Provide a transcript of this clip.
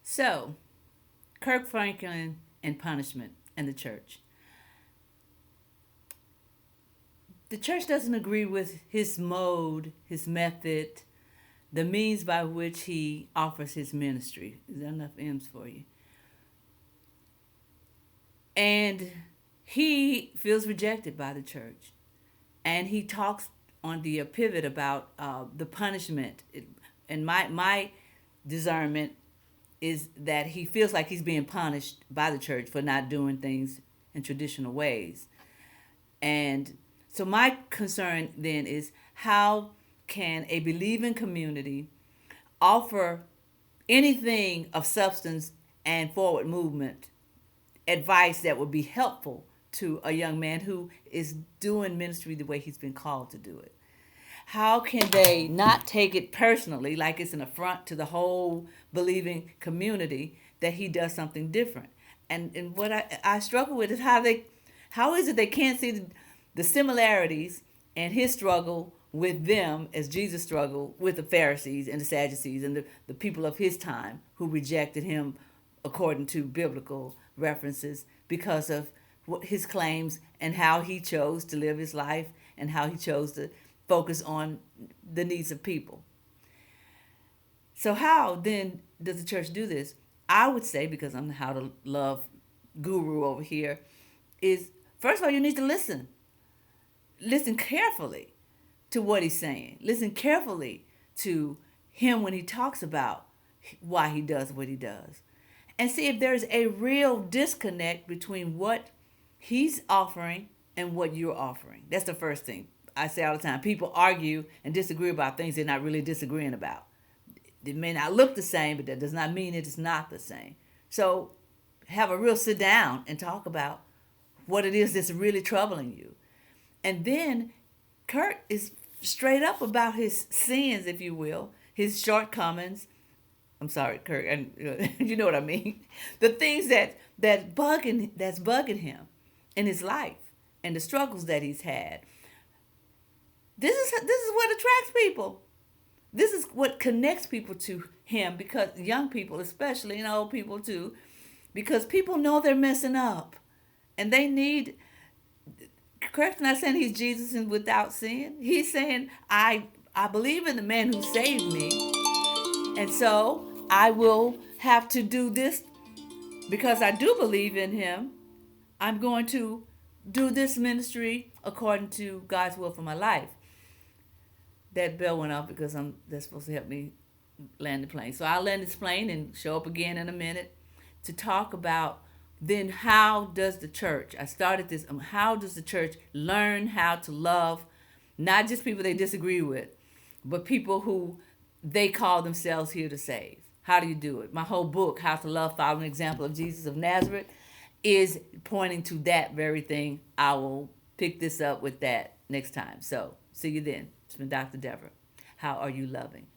So, Kirk Franklin and punishment and the church. The church doesn't agree with his mode, his method, the means by which he offers his ministry. Is there enough M's for you? And he feels rejected by the church. And he talks on the pivot about the punishment. And my discernment is that he feels like he's being punished by the church for not doing things in traditional ways. And so my concern then is, how can a believing community offer anything of substance and forward movement advice that would be helpful to a young man who is doing ministry the way he's been called to do it? How can they not take it personally, like it's an affront to the whole believing community that he does something different? And what I struggle with is how is it they can't see the similarities and his struggle with them as Jesus struggled with the Pharisees and the Sadducees and the people of his time who rejected him according to biblical references because of his claims and how he chose to live his life and how he chose to focus on the needs of people. So how then does the church do this? I would say, because I'm the how to love guru over here, is first of all, you need to listen. Listen carefully to what he's saying. Listen carefully to him when he talks about why he does what he does. And see if there's a real disconnect between what he's offering and what you're offering. That's the first thing. I say all the time, people argue and disagree about things they're not really disagreeing about. It may not look the same, but that does not mean it is not the same. So have a real sit down and talk about what it is that's really troubling you. And then Kirk is straight up about his sins, if you will, his shortcomings. I'm sorry, Kirk, and you know what I mean. The things that's bugging him in his life and the struggles that he's had. This is what attracts people. This is what connects people to him, because young people especially, and old people too, because people know they're messing up, and they need. Kirk's not saying he's Jesus and without sin. He's saying I believe in the man who saved me, and so I will have to do this because I do believe in him. I'm going to do this ministry according to God's will for my life. That bell went off because that's supposed to help me land the plane. So I'll land this plane and show up again in a minute to talk about then how does the church, I started this, how does the church learn how to love not just people they disagree with, but people who they call themselves here to save? How do you do it? My whole book, How to Love, Following the Example of Jesus of Nazareth, is pointing to that very thing. I will pick this up with that next time. So see you then. It's been Dr. Deborah. How are you loving?